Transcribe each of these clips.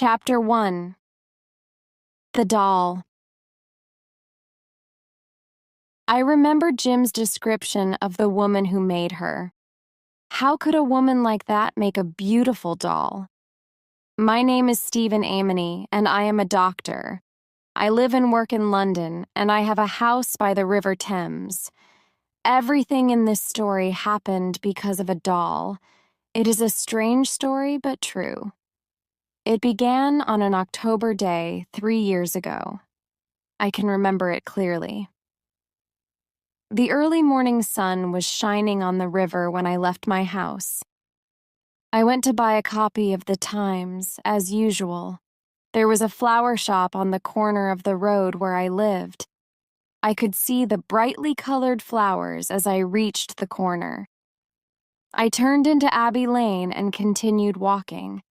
Chapter 1. The Doll. I remember Jim's description of the woman who made her. How could a woman like that make a beautiful doll? My name is Stephen Amony, and I am a doctor. I live and work in London, and I have a house by the River Thames. Everything in this story happened because of a doll. It is a strange story, but true. It began on an October day 3 years ago. I can remember it clearly. The early morning sun was shining on the river when I left my house. I went to buy a copy of the Times, as usual. There was a flower shop on the corner of the road where I lived. I could see the brightly colored flowers as I reached the corner. I turned into Abbey Lane and continued walking.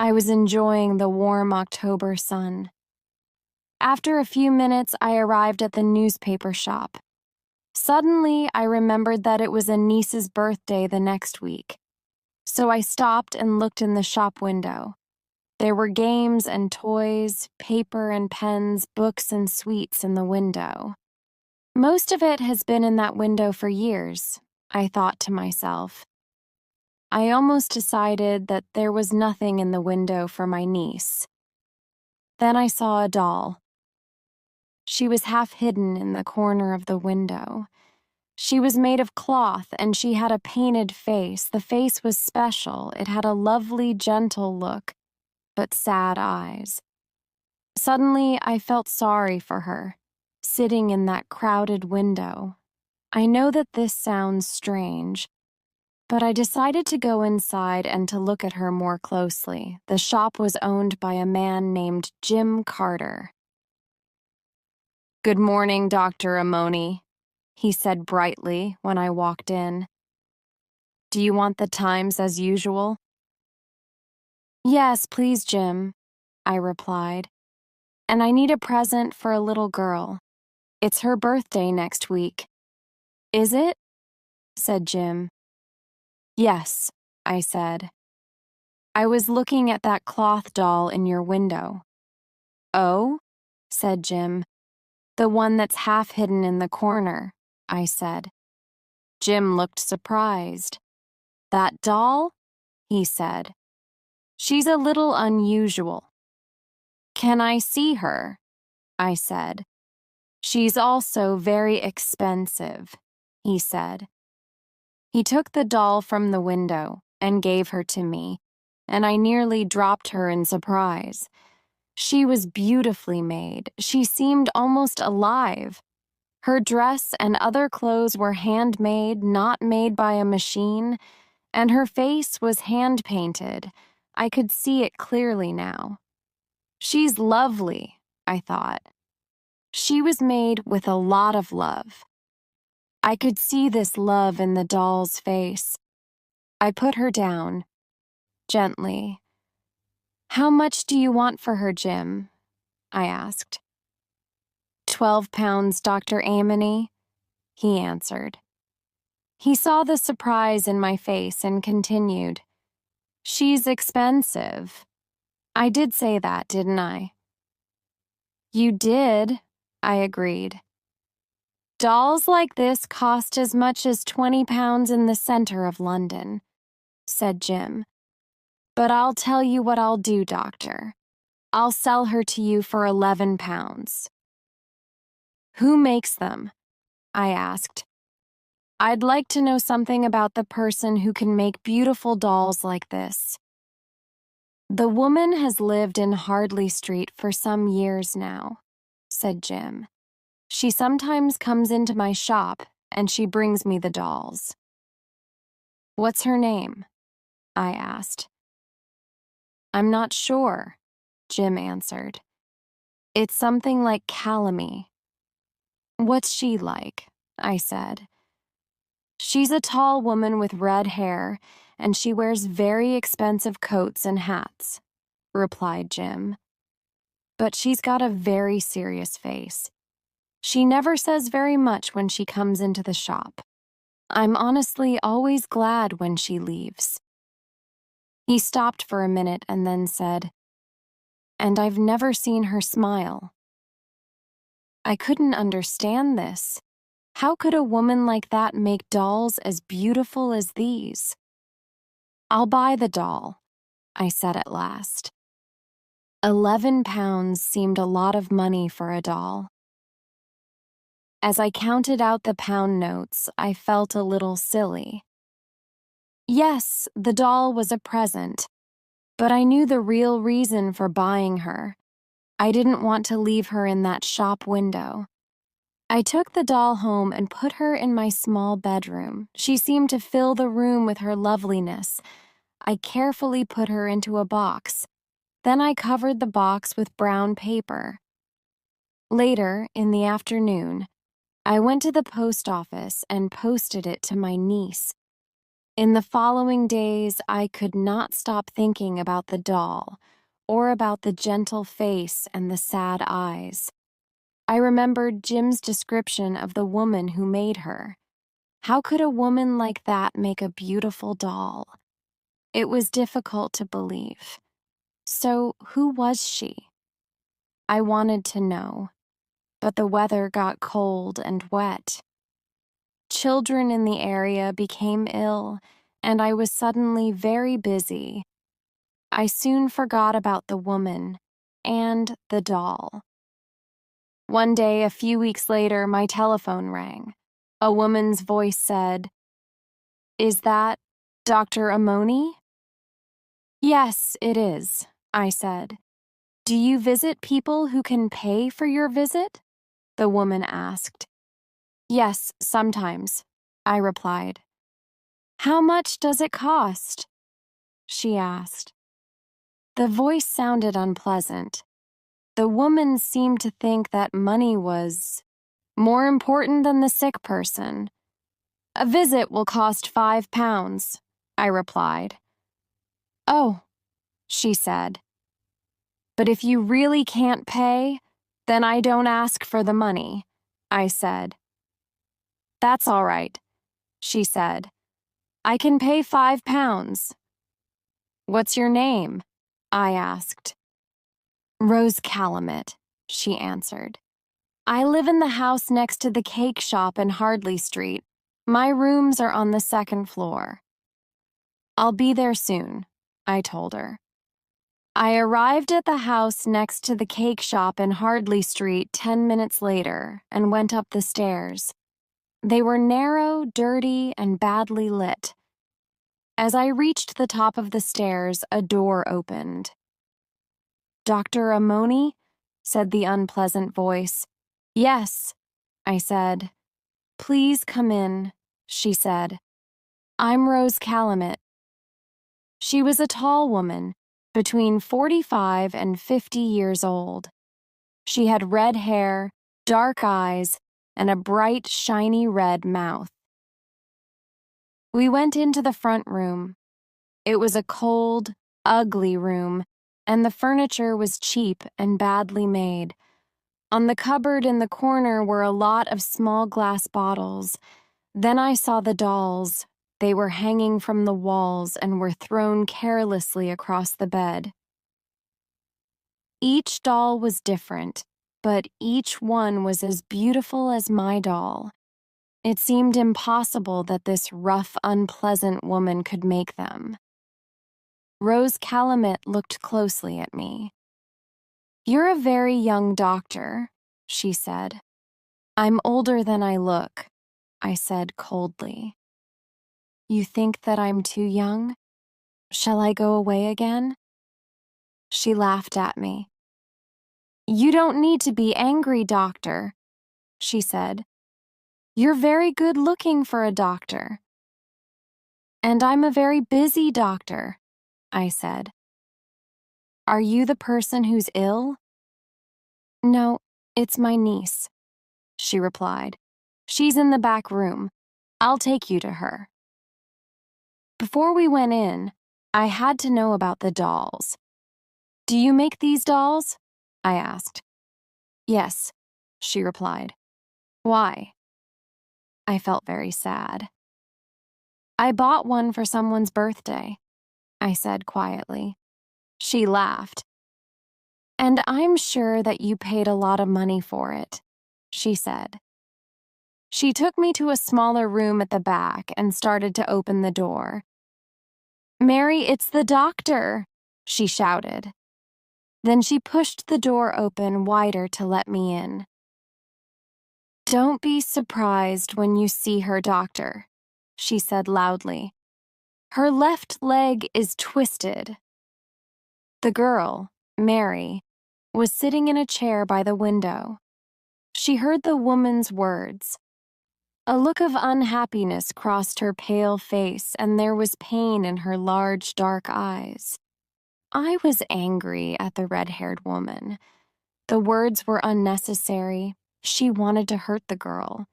I was enjoying the warm October sun. After a few minutes, I arrived at the newspaper shop. Suddenly, I remembered that it was a niece's birthday the next week. So I stopped and looked in the shop window. There were games and toys, paper and pens, books and sweets in the window. Most of it has been in that window for years, I thought to myself. I almost decided that there was nothing in the window for my niece. Then I saw a doll. She was half hidden in the corner of the window. She was made of cloth and she had a painted face. The face was special. It had a lovely, gentle look, but sad eyes. Suddenly, I felt sorry for her, sitting in that crowded window. I know that this sounds strange, but I decided to go inside and to look at her more closely. The shop was owned by a man named Jim Carter. "Good morning, Dr. Amony," he said brightly when I walked in. "Do you want the Times as usual?" "Yes, please, Jim," I replied. "And I need a present for a little girl. It's her birthday next week." "Is it?" said Jim. "Yes," I said. "I was looking at that cloth doll in your window." "Oh?" said Jim. "The one that's half hidden in the corner," I said. Jim looked surprised. "That doll?" he said. "She's a little unusual." "Can I see her?" I said. "She's also very expensive," he said. He took the doll from the window and gave her to me, and I nearly dropped her in surprise. She was beautifully made. She seemed almost alive. Her dress and other clothes were handmade, not made by a machine, and her face was hand-painted. I could see it clearly now. She's lovely, I thought. She was made with a lot of love. I could see this love in the doll's face. I put her down, gently. "How much do you want for her, Jim?" I asked. £12, Dr. Amony," he answered. He saw the surprise in my face and continued. "She's expensive. I did say that, didn't I?" "You did," I agreed. "Dolls like this cost as much as £20 in the center of London," said Jim. "But I'll tell you what I'll do, Doctor. I'll sell her to you for £11. "Who makes them?" I asked. "I'd like to know something about the person who can make beautiful dolls like this." "The woman has lived in Hardley Street for some years now," said Jim. "She sometimes comes into my shop, and she brings me the dolls." "What's her name?" I asked. "I'm not sure," Jim answered. "It's something like Calamy." "What's she like?" I said. "She's a tall woman with red hair, and she wears very expensive coats and hats," replied Jim. "But she's got a very serious face. She never says very much when she comes into the shop. I'm honestly always glad when she leaves." He stopped for a minute and then said, and I've never seen her smile. I couldn't understand this. How could a woman like that make dolls as beautiful as these? "I'll buy the doll," I said at last. 11 pounds seemed a lot of money for a doll. As I counted out the pound notes, I felt a little silly. Yes, the doll was a present, but I knew the real reason for buying her. I didn't want to leave her in that shop window. I took the doll home and put her in my small bedroom. She seemed to fill the room with her loveliness. I carefully put her into a box. Then I covered the box with brown paper. Later, in the afternoon, I went to the post office and posted it to my niece. In the following days, I could not stop thinking about the doll, or about the gentle face and the sad eyes. I remembered Jim's description of the woman who made her. How could a woman like that make a beautiful doll? It was difficult to believe. So, who was she? I wanted to know, but the weather got cold and wet. Children in the area became ill, and I was suddenly very busy. I soon forgot about the woman and the doll. One day, a few weeks later, my telephone rang. A woman's voice said, "Is that Dr. Amoni?" "Yes, it is," I said. "Do you visit people who can pay for your visit?" the woman asked. "Yes, sometimes," I replied. "How much does it cost?" she asked. The voice sounded unpleasant. The woman seemed to think that money was more important than the sick person. "A visit will cost 5 pounds," I replied. "Oh," she said. "But if you really can't pay, then I don't ask for the money," I said. "That's all right," she said. "I can pay 5 pounds. "What's your name?" I asked. "Rose Calumet," she answered. "I live in the house next to the cake shop in Hardley Street. My rooms are on the second floor." "I'll be there soon," I told her. I arrived at the house next to the cake shop in Hardley Street 10 minutes later and went up the stairs. They were narrow, dirty, and badly lit. As I reached the top of the stairs, a door opened. "Dr. Amoni?" said the unpleasant voice. "Yes," I said. "Please come in," she said. "I'm Rose Calumet." She was a tall woman, between 45 and 50 years old. She had red hair, dark eyes, and a bright, shiny red mouth. We went into the front room. It was a cold, ugly room, and the furniture was cheap and badly made. On the cupboard in the corner were a lot of small glass bottles. Then I saw the dolls. They were hanging from the walls and were thrown carelessly across the bed. Each doll was different, but each one was as beautiful as my doll. It seemed impossible that this rough, unpleasant woman could make them. Rose Calumet looked closely at me. "You're a very young doctor," she said. "I'm older than I look," I said coldly. "You think that I'm too young? Shall I go away again?" She laughed at me. "You don't need to be angry, doctor," she said. "You're very good looking for a doctor." "And I'm a very busy doctor," I said. "Are you the person who's ill?" "No, it's my niece," she replied. "She's in the back room. I'll take you to her." Before we went in, I had to know about the dolls. "Do you make these dolls?" I asked. "Yes," she replied. "Why?" I felt very sad. "I bought one for someone's birthday," I said quietly. She laughed. And I'm sure that you paid a lot of money for it, she said. She took me to a smaller room at the back and started to open the door. Mary, it's the doctor, she shouted. Then she pushed the door open wider to let me in. Don't be surprised when you see her, doctor, she said loudly. Her left leg is twisted. The girl, Mary, was sitting in a chair by the window. She heard the woman's words. A look of unhappiness crossed her pale face, and there was pain in her large, dark eyes. I was angry at the red-haired woman. The words were unnecessary. She wanted to hurt the girl.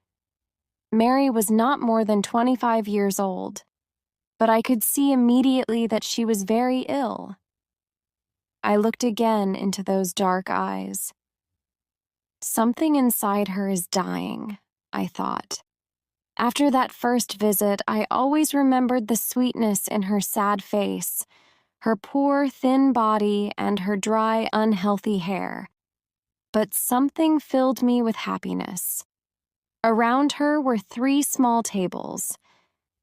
Mary was not more than 25 years old, but I could see immediately that she was very ill. I looked again into those dark eyes. Something inside her is dying, I thought. After that first visit, I always remembered the sweetness in her sad face, her poor, thin body, and her dry, unhealthy hair. But something filled me with happiness. Around her were 3 small tables,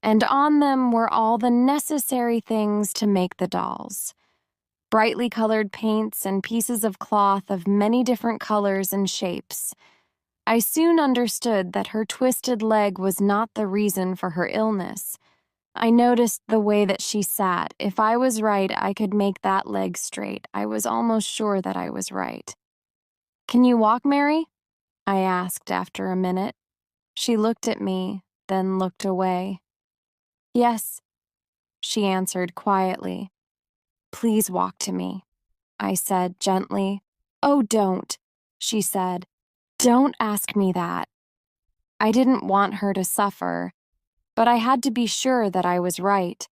and on them were all the necessary things to make the dolls. Brightly colored paints and pieces of cloth of many different colors and shapes. I soon understood that her twisted leg was not the reason for her illness. I noticed the way that she sat. If I was right, I could make that leg straight. I was almost sure that I was right. Can you walk, Mary? I asked after a minute. She looked at me, then looked away. Yes, she answered quietly. Please walk to me, I said gently. Oh, don't, she said. Don't ask me that. I didn't want her to suffer, but I had to be sure that I was right.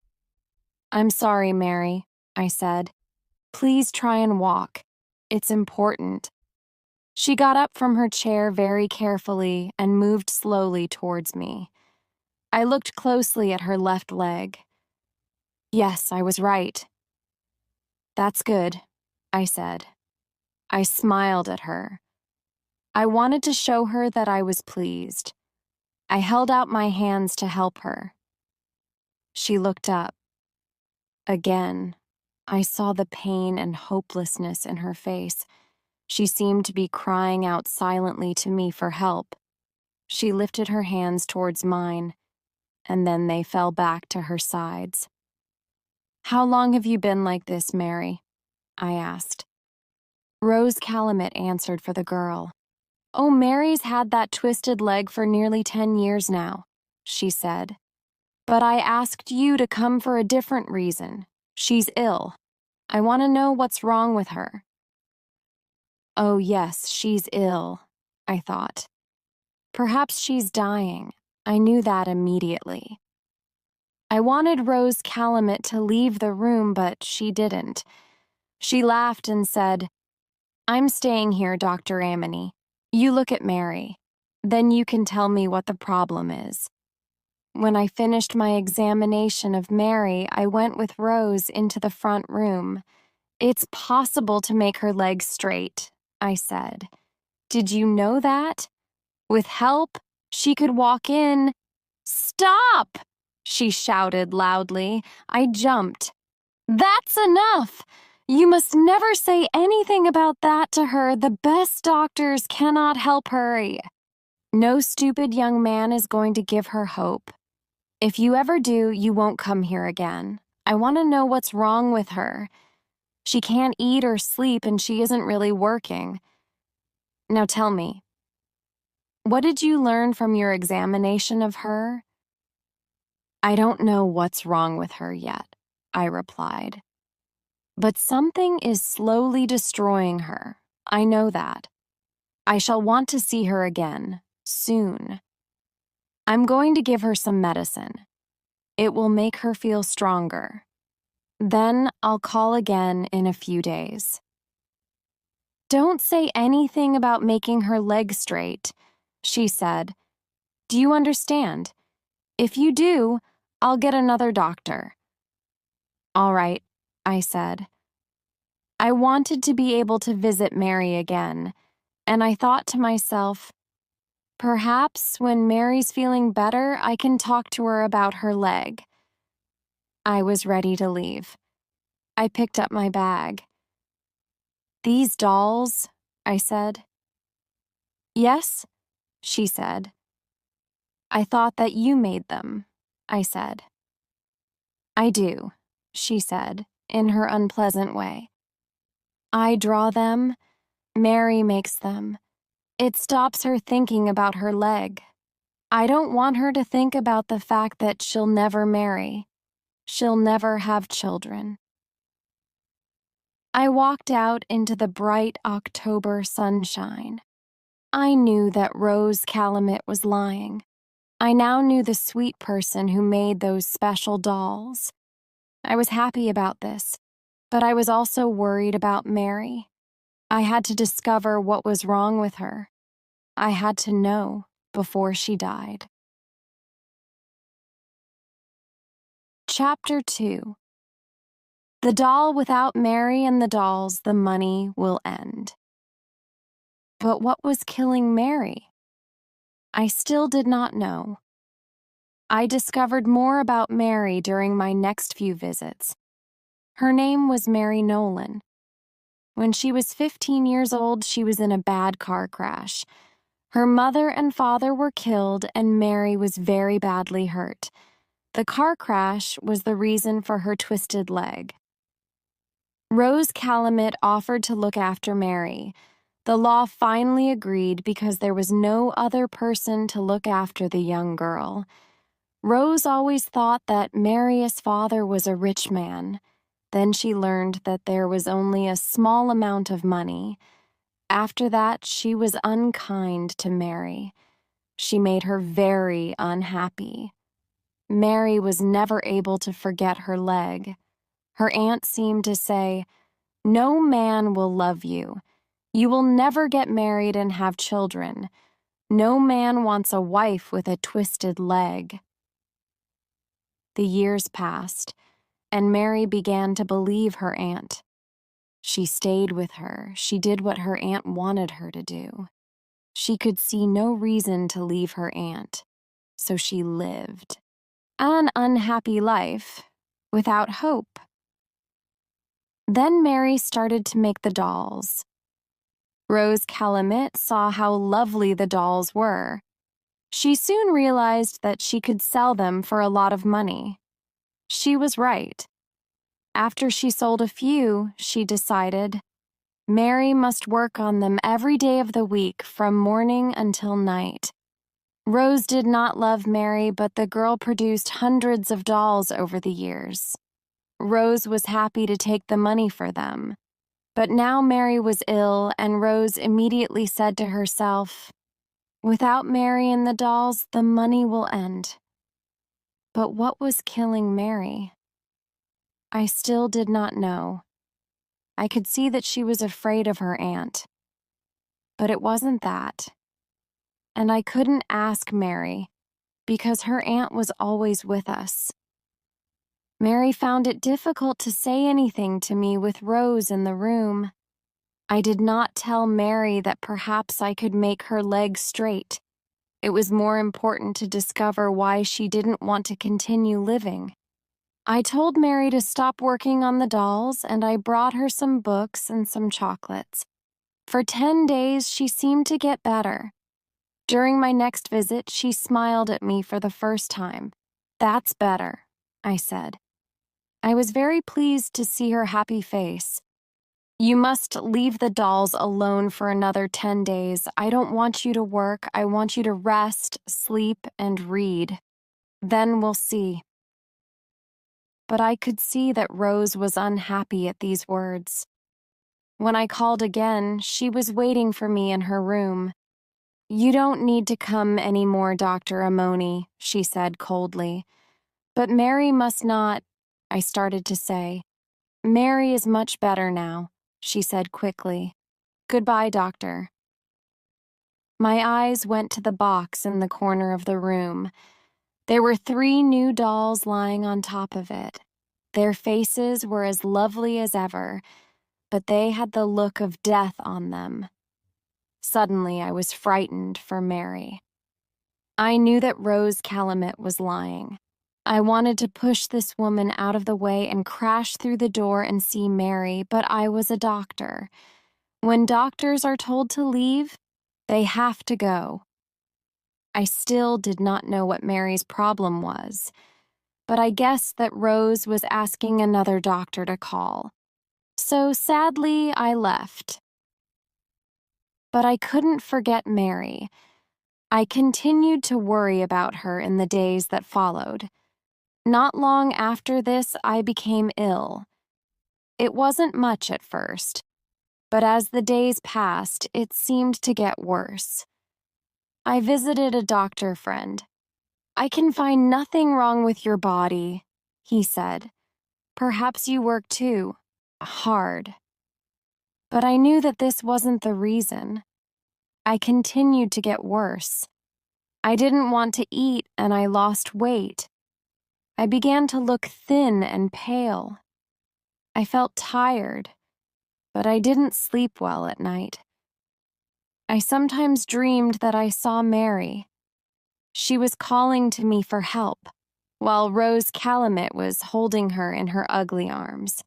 I'm sorry, Mary, I said. Please try and walk. It's important. She got up from her chair very carefully and moved slowly towards me. I looked closely at her left leg. Yes, I was right. That's good, I said. I smiled at her. I wanted to show her that I was pleased. I held out my hands to help her. She looked up. Again, I saw the pain and hopelessness in her face. She seemed to be crying out silently to me for help. She lifted her hands towards mine, and then they fell back to her sides. How long have you been like this, Mary? I asked. Rose Calumet answered for the girl. Oh, Mary's had that twisted leg for nearly 10 years now, she said. But I asked you to come for a different reason. She's ill. I want to know what's wrong with her. Oh, yes, she's ill, I thought. Perhaps she's dying. I knew that immediately. I wanted Rose Calumet to leave the room, but she didn't. She laughed and said, I'm staying here, Dr. Amity. You look at Mary. Then you can tell me what the problem is. When I finished my examination of Mary, I went with Rose into the front room. It's possible to make her legs straight, I said. Did you know that? With help, she could walk in. Stop! She shouted loudly. I jumped. That's enough! You must never say anything about that to her. The best doctors cannot help her. No stupid young man is going to give her hope. If you ever do, you won't come here again. I want to know what's wrong with her. She can't eat or sleep, and she isn't really working. Now tell me, what did you learn from your examination of her? I don't know what's wrong with her yet, I replied. But something is slowly destroying her. I know that. I shall want to see her again, soon. I'm going to give her some medicine. It will make her feel stronger. Then I'll call again in a few days. Don't say anything about making her leg straight, she said. Do you understand? If you do, I'll get another doctor. All right, I said. I wanted to be able to visit Mary again, and I thought to myself, perhaps when Mary's feeling better, I can talk to her about her leg. I was ready to leave. I picked up my bag. "These dolls?" I said. "Yes," she said. "I thought that you made them," I said. "I do," she said, in her unpleasant way. "I draw them. Mary makes them. It stops her thinking about her leg. I don't want her to think about the fact that she'll never marry. She'll never have children." I walked out into the bright October sunshine. I knew that Rose Calumet was lying. I now knew the sweet person who made those special dolls. I was happy about this, but I was also worried about Mary. I had to discover what was wrong with her. I had to know before she died. Chapter 2. The doll without Mary and the dolls, the money will end. But what was killing Mary? I still did not know. I discovered more about Mary during my next few visits. Her name was Mary Nolan. When she was 15 years old, she was in a bad car crash. Her mother and father were killed, and Mary was very badly hurt. The car crash was the reason for her twisted leg. Rose Calumet offered to look after Mary. The law finally agreed because there was no other person to look after the young girl. Rose always thought that Mary's father was a rich man. Then she learned that there was only a small amount of money. After that, she was unkind to Mary. She made her very unhappy. Mary was never able to forget her leg. Her aunt seemed to say, "No man will love you. You will never get married and have children. No man wants a wife with a twisted leg." The years passed, and Mary began to believe her aunt. She stayed with her. She did what her aunt wanted her to do. She could see no reason to leave her aunt, so she lived an unhappy life without hope. Then Mary started to make the dolls. Rose Calumet saw how lovely the dolls were. She soon realized that she could sell them for a lot of money. She was right. After she sold a few, she decided, Mary must work on them every day of the week from morning until night. Rose did not love Mary, but the girl produced hundreds of dolls over the years. Rose was happy to take the money for them. But now Mary was ill, and Rose immediately said to herself, "Without Mary and the dolls, the money will end." But what was killing Mary? I still did not know. I could see that she was afraid of her aunt. But it wasn't that. And I couldn't ask Mary, because her aunt was always with us. Mary found it difficult to say anything to me with Rose in the room. I did not tell Mary that perhaps I could make her leg straight. It was more important to discover why she didn't want to continue living. I told Mary to stop working on the dolls, and I brought her some books and some chocolates. For 10 days, she seemed to get better. During my next visit, she smiled at me for the first time. "That's better," I said. I was very pleased to see her happy face. "You must leave the dolls alone for another 10 days. I don't want you to work. I want you to rest, sleep, and read. Then we'll see." But I could see that Rose was unhappy at these words. When I called again, she was waiting for me in her room. "You don't need to come anymore, Dr. Amoni," she said coldly. "But Mary must not," I started to say. "Mary is much better now," she said quickly. "Goodbye, doctor." My eyes went to the box in the corner of the room. There were 3 new dolls lying on top of it. Their faces were as lovely as ever, but they had the look of death on them. Suddenly, I was frightened for Mary. I knew that Rose Calumet was lying. I wanted to push this woman out of the way and crash through the door and see Mary, but I was a doctor. When doctors are told to leave, they have to go. I still did not know what Mary's problem was, but I guessed that Rose was asking another doctor to call. So sadly, I left. But I couldn't forget Mary. I continued to worry about her in the days that followed. Not long after this, I became ill. It wasn't much at first, but as the days passed, it seemed to get worse. I visited a doctor friend. "I can find nothing wrong with your body," he said. "Perhaps you work too hard." But I knew that this wasn't the reason. I continued to get worse. I didn't want to eat and I lost weight. I began to look thin and pale. I felt tired, but I didn't sleep well at night. I sometimes dreamed that I saw Mary. She was calling to me for help, while Rose Calumet was holding her in her ugly arms.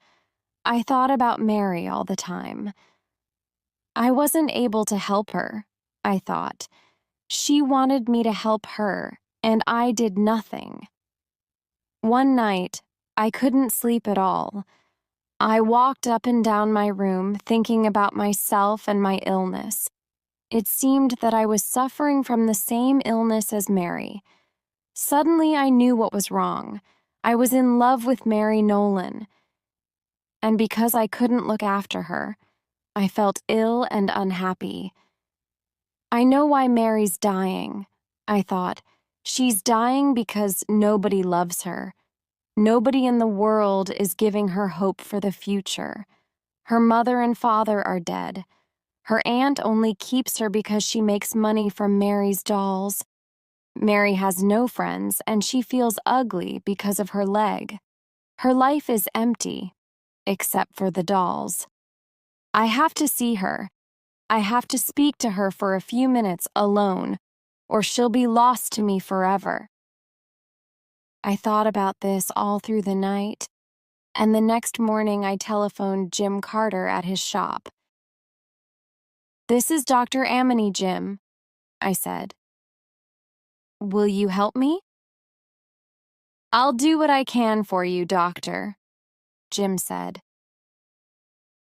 I thought about Mary all the time. I wasn't able to help her, I thought. She wanted me to help her, and I did nothing. One night, I couldn't sleep at all. I walked up and down my room, thinking about myself and my illness. It seemed that I was suffering from the same illness as Mary. Suddenly, I knew what was wrong. I was in love with Mary Nolan. And because I couldn't look after her, I felt ill and unhappy. I know why Mary's dying, I thought. She's dying because nobody loves her. Nobody in the world is giving her hope for the future. Her mother and father are dead. Her aunt only keeps her because she makes money from Mary's dolls. Mary has no friends, and she feels ugly because of her leg. Her life is empty, except for the dolls. I have to see her. I have to speak to her for a few minutes alone, or she'll be lost to me forever. I thought about this all through the night, and the next morning I telephoned Jim Carter at his shop. "This is Dr. Amity, Jim," I said. "Will you help me?" "I'll do what I can for you, doctor," Jim said.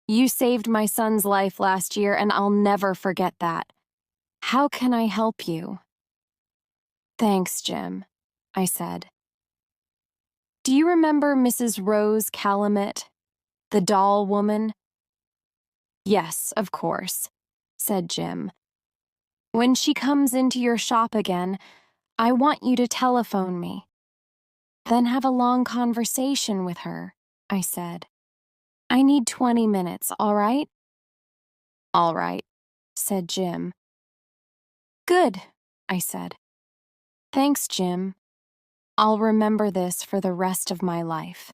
"You saved my son's life last year, and I'll never forget that. How can I help you?" "Thanks, Jim," I said. "Do you remember Mrs. Rose Calumet, the doll woman?" "Yes, of course," said Jim. "When she comes into your shop again, I want you to telephone me. Then have a long conversation with her," I said. "I need 20 minutes, all right?" "All right," said Jim. "Good," I said. "Thanks, Jim. I'll remember this for the rest of my life."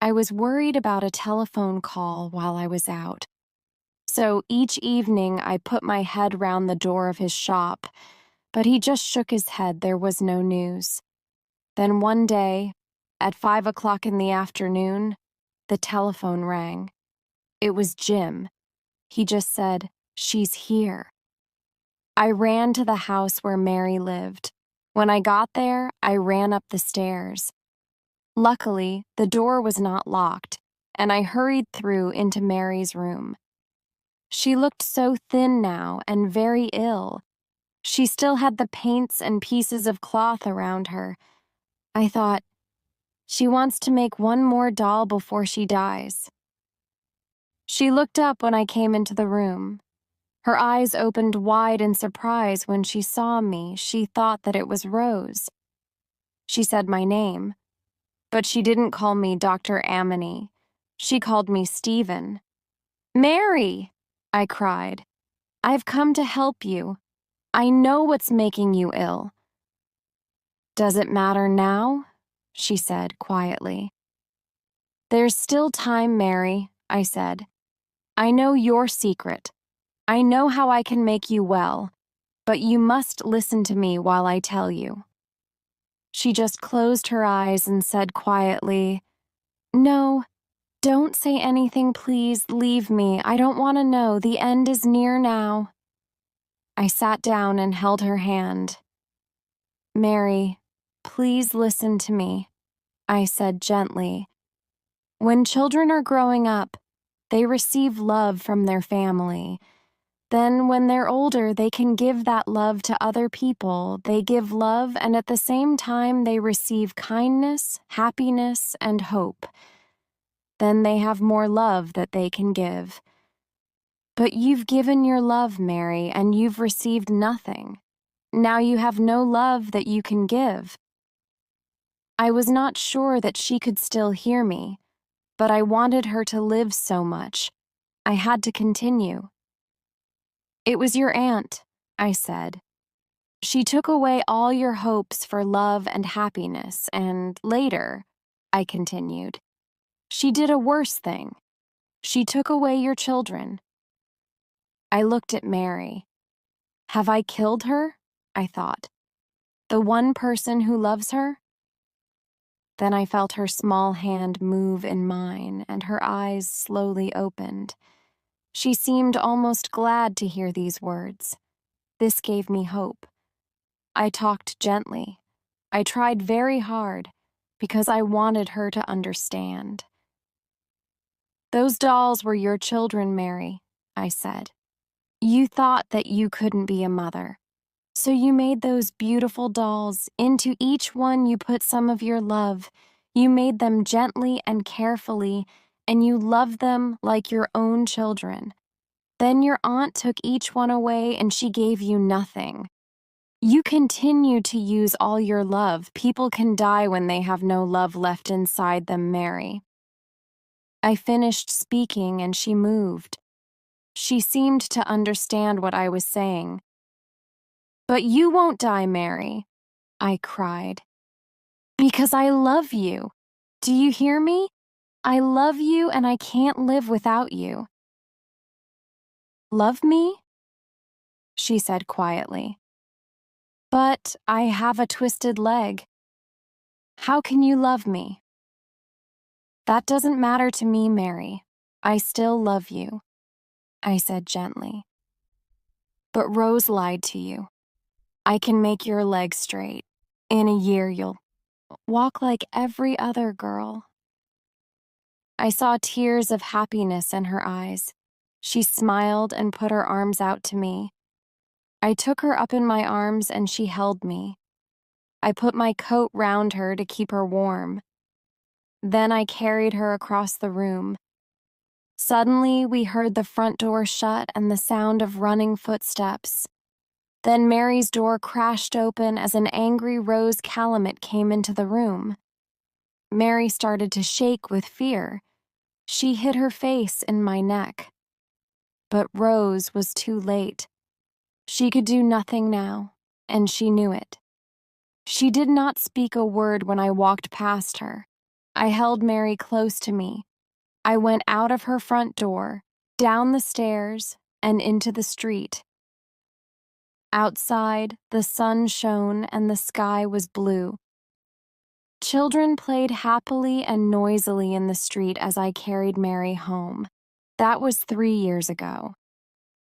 I was worried about a telephone call while I was out. So each evening I put my head round the door of his shop, but he just shook his head. There was no news. Then one day, at 5 o'clock in the afternoon, the telephone rang. It was Jim. He just said, "She's here." I ran to the house where Mary lived. When I got there, I ran up the stairs. Luckily, the door was not locked, and I hurried through into Mary's room. She looked so thin now and very ill. She still had the paints and pieces of cloth around her. I thought, she wants to make one more doll before she dies. She looked up when I came into the room. Her eyes opened wide in surprise when she saw me. She thought that it was Rose. She said my name, but she didn't call me Dr. Amity. She called me Stephen. "Mary!" I cried. "I've come to help you. I know what's making you ill." "Does it matter now?" she said quietly. "There's still time, Mary. I said. I know your secret. I know how I can make you well, but you must listen to me while I tell you. She just closed her eyes and said quietly, No, don't say anything, please. Leave me. I don't want to know. The end is near now. I sat down and held her hand. Mary, please listen to me, I said gently. When children are growing up, they receive love from their family. Then, when they're older, they can give that love to other people. They give love, and at the same time, they receive kindness, happiness, and hope. Then they have more love that they can give. But you've given your love, Mary, and you've received nothing. Now you have no love that you can give. I was not sure that she could still hear me, but I wanted her to live so much. I had to continue. It was your aunt, I said. She took away all your hopes for love and happiness, and later, I continued, she did a worse thing. She took away your children. I looked at Mary. Have I killed her? I thought. The one person who loves her? Then I felt her small hand move in mine, and her eyes slowly opened. She seemed almost glad to hear these words. This gave me hope. I talked gently. I tried very hard, because I wanted her to understand. Those dolls were your children, Mary, I said. You thought that you couldn't be a mother. So you made those beautiful dolls. Into each one you put some of your love. You made them gently and carefully, and you loved them like your own children. Then your aunt took each one away and she gave you nothing. You continue to use all your love. People can die when they have no love left inside them, Mary. I finished speaking and she moved. She seemed to understand what I was saying. But you won't die, Mary, I cried. Because I love you. Do you hear me? I love you and I can't live without you. Love me? She said quietly. But I have a twisted leg. How can you love me? That doesn't matter to me, Mary. I still love you, I said gently. But Rose lied to you. I can make your leg straight. In a year, you'll walk like every other girl. I saw tears of happiness in her eyes. She smiled and put her arms out to me. I took her up in my arms and she held me. I put my coat round her to keep her warm. Then I carried her across the room. Suddenly, we heard the front door shut and the sound of running footsteps. Then Mary's door crashed open as an angry Rose Calumet came into the room. Mary started to shake with fear. She hid her face in my neck. But Rose was too late. She could do nothing now, and she knew it. She did not speak a word when I walked past her. I held Mary close to me. I went out of her front door, down the stairs, and into the street. Outside, the sun shone and the sky was blue. Children played happily and noisily in the street as I carried Mary home. That was 3 years ago.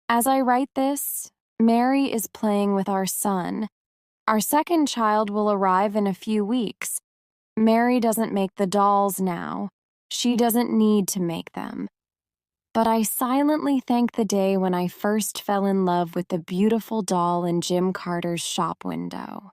As I write this, Mary is playing with our son. Our second child will arrive in a few weeks. Mary doesn't make the dolls now. She doesn't need to make them. But I silently thank the day when I first fell in love with the beautiful doll in Jim Carter's shop window.